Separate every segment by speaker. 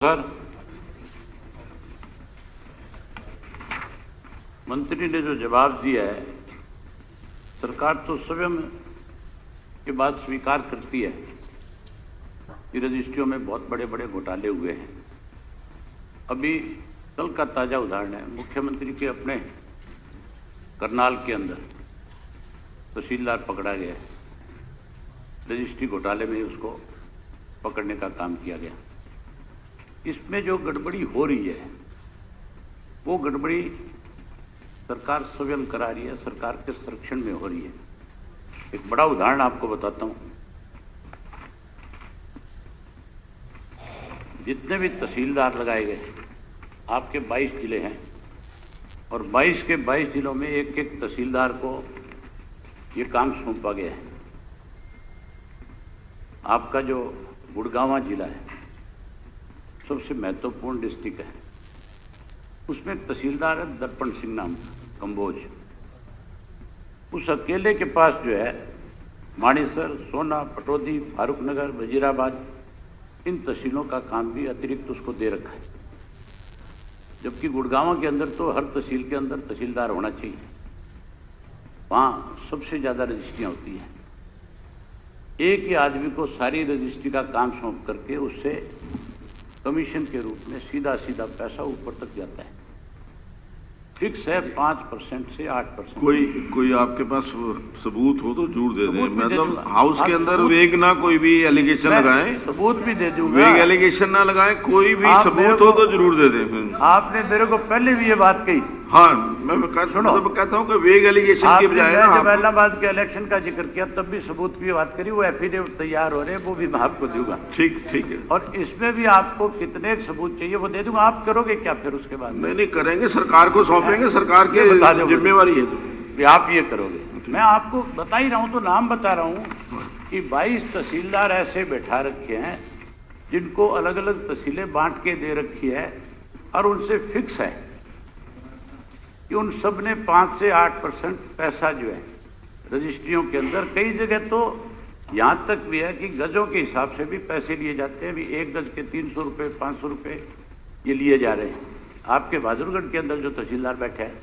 Speaker 1: Sir, मंत्री ने जो जवाब दिया है, सरकार तो स्वयं के बात स्वीकार करती है कि रजिस्ट्रियों में बहुत बड़े बड़े घोटाले हुए हैं। अभी कल का ताज़ा उदाहरण है, मुख्यमंत्री के अपने करनाल के अंदर तहसीलदार पकड़ा गया है। रजिस्ट्री घोटाले में उसको पकड़ने का काम किया गया। इसमें जो गड़बड़ी हो रही है वो गड़बड़ी सरकार स्वयं करा रही है, सरकार के संरक्षण में हो रही है। एक बड़ा उदाहरण आपको बताता हूं। जितने भी तहसीलदार लगाए गए, आपके 22 जिले हैं और 22 के 22 जिलों में एक एक तहसीलदार को ये काम सौंपा गया है। आपका जो गुड़गांव जिला है सबसे महत्वपूर्ण डिस्ट्रिक्ट है, उसमें तहसीलदार है दर्पण सिंह नाम का, कंबोज। उस अकेले के पास जो है मानेसर, सोना, पटौदी, फारूक नगर, वजीराबाद, इन तहसीलों का काम भी अतिरिक्त उसको दे रखा है। जबकि गुड़गांव के अंदर तो हर तहसील के अंदर तहसीलदार होना चाहिए, वहाँ सबसे ज़्यादा रजिस्ट्रियाँ होती हैं। एक ही आदमी को सारी रजिस्ट्री का काम सौंप करके उससे कमीशन के रूप में सीधा सीधा पैसा ऊपर तक जाता है। फिक्स है 5% से 8%।
Speaker 2: कोई आपके पास सबूत हो तो जरूर दे दें। मतलब हाउस के अंदर वेग ना कोई भी एलिगेशन लगाएं,
Speaker 1: सबूत भी दे दूंगा।
Speaker 2: वेग एलिगेशन ना लगाएं, कोई भी सबूत हो तो जरूर दे दें।
Speaker 1: आपने मेरे को पहले भी ये बात कही।
Speaker 2: हाँ, मैं कहता हूँ कि वेग एलिगेशन की बजाय
Speaker 1: जब इलाहाबाद के इलेक्शन का जिक्र किया तब भी सबूत की बात करी। वो एफिडेविट तैयार हो रहे हैं, वो भी मैं आपको दूंगा।
Speaker 2: ठीक है।
Speaker 1: और इसमें भी आपको कितने सबूत चाहिए वो दे दूंगा। आप करोगे क्या फिर उसके बाद?
Speaker 2: नहीं करेंगे, सरकार को सौंपेंगे, सरकार की जिम्मेवारी है
Speaker 1: तो आप ये करोगे। मैं आपको बता ही रहा हूँ, तो नाम बता रहा हूँ कि 22 तहसीलदार ऐसे बैठा रखे हैं जिनको अलग अलग तहसीलें बांट के दे रखी है और उनसे फिक्स है कि उन सब ने 5 से 8% पैसा जो है रजिस्ट्रियों के अंदर, कई जगह तो यहाँ तक भी है कि गजों के हिसाब से भी पैसे लिए जाते हैं। अभी 1 गज के 300 रुपये, 500 रुपये ये लिए जा रहे हैं। आपके बहादुरगढ़ के अंदर जो तहसीलदार बैठा है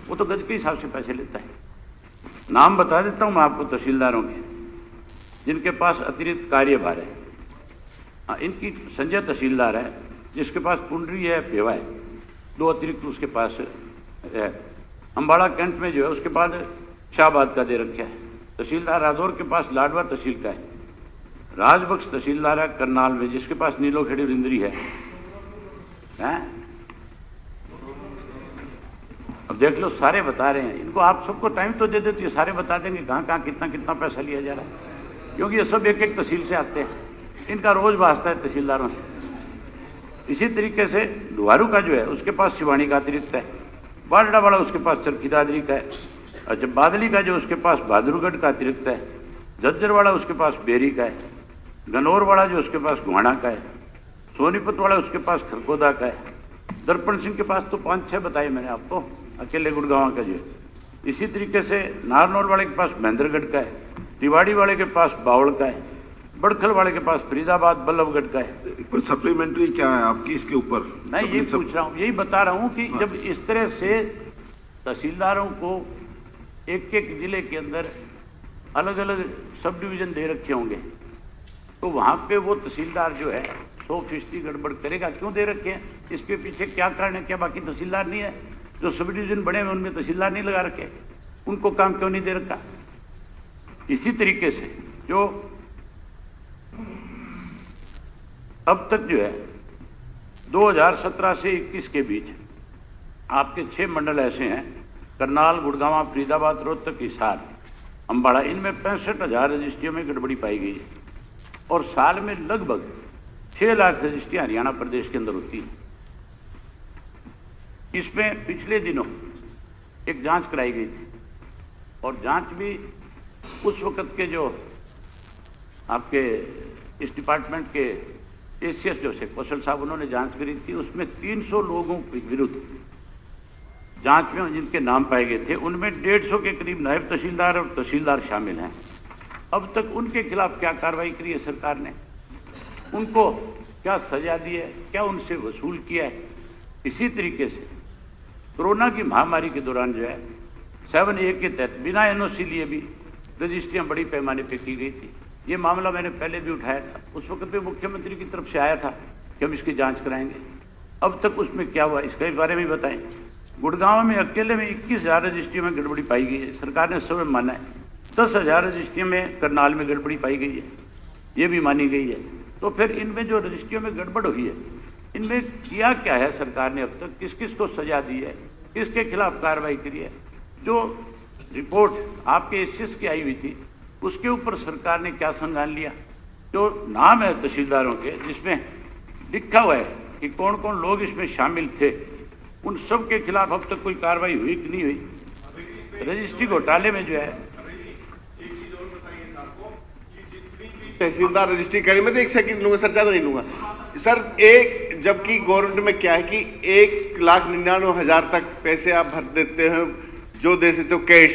Speaker 1: वो तो गज के हिसाब से पैसे लेता है। नाम बता देता हूँ मैं आपको तहसीलदारों के जिनके पास अतिरिक्त कार्यभार है। हाँ, इनकी संजय तहसीलदार है जिसके पास पुंडरी है, पेवा है, 2 अतिरिक्त उसके पास है। अम्बाड़ा कैंट में जो है उसके बाद शाहबाद का दे रखा है। तहसीलदार रादौर के पास लाडवा तहसील का है। राजबख्श तहसीलदार है करनाल में जिसके पास नीलोखेड़ी रिंदरी है। अब देख लो, सारे बता रहे हैं। इनको आप सबको टाइम तो दे देते, सारे बता देंगे कहाँ कहाँ कितना कितना पैसा लिया जा रहा है, क्योंकि ये सब एक एक तहसील से आते हैं। इनका रोज वास्ता है तहसीलदारों से। इसी तरीके से लुहारू का जो है उसके पास शिवानी का अतिरिक्त है। बारडा वाला उसके पास चरखी दादरी का है। अच्छा, बादली का जो उसके पास बहादुरगढ़ का अतिरिक्त है। झज्जर वाला उसके पास बेरी का है। गनौर वाला जो उसके पास घुआना का है। सोनीपत वाला उसके पास खरगोदा का है। दर्पण सिंह के पास तो 5-6 बताए मैंने आपको, अकेले गुड़गांव का जो। इसी तरीके से नारनौल वाले के पास महेंद्रगढ़ का है। तिवाड़ी वाले के पास बावड़ का है। बड़खल वाले के पास फरीदाबाद बल्लभगढ़ का है।
Speaker 2: कोई सप्लीमेंट्री क्या है आपकी इसके ऊपर?
Speaker 1: मैं यही पूछ रहा हूँ, यही बता रहा हूँ कि जब इस तरह से तहसीलदारों को एक एक जिले के अंदर अलग अलग सब डिवीज़न दे रखे होंगे तो वहाँ पे वो तहसीलदार जो है 100% गड़बड़ करेगा। क्यों दे रखे हैं, इसके पीछे क्या कारण है? क्या बाकी तहसीलदार नहीं है? जो सब डिवीज़न बने हुए उनमें तहसीलदार नहीं लगा रखे, उनको काम क्यों नहीं दे रखा? इसी तरीके से जो अब तक जो है 2017 से 21 के बीच आपके 6 मंडल ऐसे हैं, करनाल, गुड़गांव, फरीदाबाद, रोहतक, हिसार, अम्बाड़ा, इनमें 65,000 रजिस्ट्रियों में गड़बड़ी पाई गई है। और साल में लगभग 6 लाख रजिस्ट्रियाँ हरियाणा प्रदेश के अंदर होती हैं। इसमें पिछले दिनों एक जांच कराई गई थी और जांच भी उस वक़्त के जो आपके इस डिपार्टमेंट के एसीएस जो से कौशल साहब, उन्होंने जांच करी थी। उसमें 300 लोगों के विरुद्ध जांच में जिनके नाम पाए गए थे उनमें 150 के करीब नायब तहसीलदार और तहसीलदार शामिल हैं। अब तक उनके खिलाफ क्या कार्रवाई करी है सरकार ने? उनको क्या सजा दी है, क्या उनसे वसूल किया है। इसी तरीके से कोरोना की महामारी के दौरान जो है 7A के तहत बिना NOC लिए भी रजिस्ट्रियाँ बड़ी पैमाने पर की गई थी। ये मामला मैंने पहले भी उठाया था, उस वक्त भी मुख्यमंत्री की तरफ से आया था कि हम इसकी जांच कराएंगे। अब तक उसमें क्या हुआ इसके बारे में बताएं। गुड़गांव में अकेले में 21,000 रजिस्ट्रियों में गड़बड़ी पाई गई है, सरकार ने सब माना है। 10,000 रजिस्ट्रियों में करनाल में गड़बड़ी पाई गई है, ये भी मानी गई है। तो फिर इनमें जो रजिस्ट्रियों में गड़बड़ हुई है, इनमें किया क्या है सरकार ने अब तक, किस किस को सजा दी है, किसके खिलाफ कार्रवाई करी है। जो रिपोर्ट आपके एसएस की आई हुई थी उसके ऊपर सरकार ने क्या संज्ञान लिया। जो नाम है तहसीलदारों के जिसमें लिखा हुआ है कि कौन कौन लोग इसमें शामिल थे, उन सब के खिलाफ अब तक कोई कार्रवाई हुई कि नहीं हुई। रजिस्ट्री घोटाले में जो है
Speaker 3: तहसीलदार रजिस्ट्री करी, मैं तो 1 सेकंड लूंगा सर, ज्यादा नहीं लूंगा सर। एक जबकि गवर्नमेंट में क्या है कि 1,99,000 तक पैसे आप भर देते हैं, जो दे सकते हो कैश।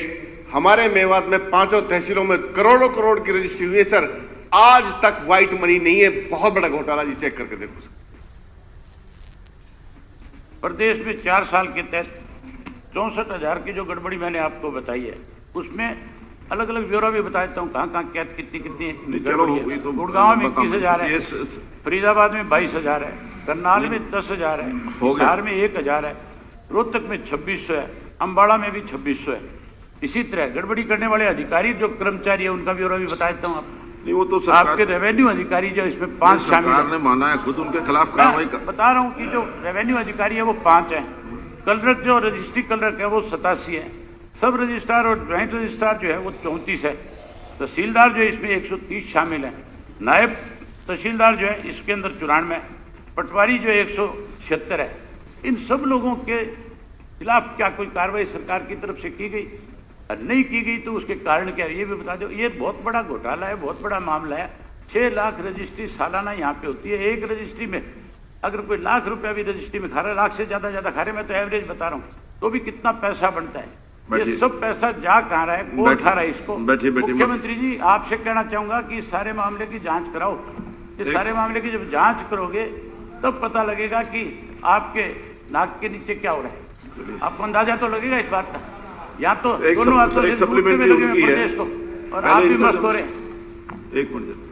Speaker 3: हमारे मेवात में 5 तहसीलों में करोड़ों करोड़ की रजिस्ट्री हुई है सर, आज तक व्हाइट मनी नहीं है। बहुत बड़ा घोटाला जी, चेक करके देखो सर।
Speaker 1: प्रदेश में 4 साल के तहत 64,000 की जो गड़बड़ी मैंने आपको बताई है, उसमें अलग अलग ब्यौरा भी बता देता हूँ, कहाँ क्या कितनी गड़बड़ी है। गुड़गांव में 21,000 है, फरीदाबाद में 22,000 है, करनाल में 10,000 है, हिसार में 1,000 है, रोहतक में 2,600 है, अम्बाड़ा में भी 2,600 है। इसी तरह गड़बड़ी करने वाले अधिकारी जो कर्मचारी है उनका ब्यौरा भी बता देता हूँ आपको।
Speaker 2: नहीं, वो तो सरकार,
Speaker 1: आपके रेवेन्यू अधिकारी जो इसमें 5 शामिल
Speaker 2: सरकार ने माना है, खुद उनके खिलाफ कार्रवाई
Speaker 1: बता रहा हूँ कि जो रेवेन्यू अधिकारी है वो 5 हैं। क्लर्क जो रजिस्ट्री क्लर्क है वो 87 है, सब रजिस्ट्रार और ज्वाइंट रजिस्ट्रार जो है वो 34 है, तहसीलदार जो है इसमें 130 शामिल है, नायब तहसीलदार जो है इसके अंदर 94 है, पटवारी जो 176 है। इन सब लोगों के खिलाफ क्या कोई कार्रवाई सरकार की तरफ से की गई? नहीं की गई तो उसके कारण क्या है ये भी बता दो। ये बहुत बड़ा घोटाला है, बहुत बड़ा मामला है। 6 लाख रजिस्ट्री सालाना यहाँ पे होती है। एक रजिस्ट्री में अगर कोई लाख रुपया भी रजिस्ट्री में खा रहा है, लाख से ज़्यादा खा रहे, मैं तो एवरेज बता रहा हूँ, तो भी कितना पैसा बनता है। ये सब पैसा जा कहाँ रहा है, कौन खा रहा है इसको? मुख्यमंत्री जी आपसे कहना चाहूँगा कि इस सारे मामले की जाँच कराओ। इस सारे मामले की जब जाँच करोगे तब पता लगेगा कि आपके नाक के नीचे क्या हो रहा है। आपको अंदाजा तो लगेगा इस बात का। या तो दोनों
Speaker 2: सप्लीमेंट्री
Speaker 1: और आप भी मस्त हो रहे हैं।
Speaker 2: 1 मिनट।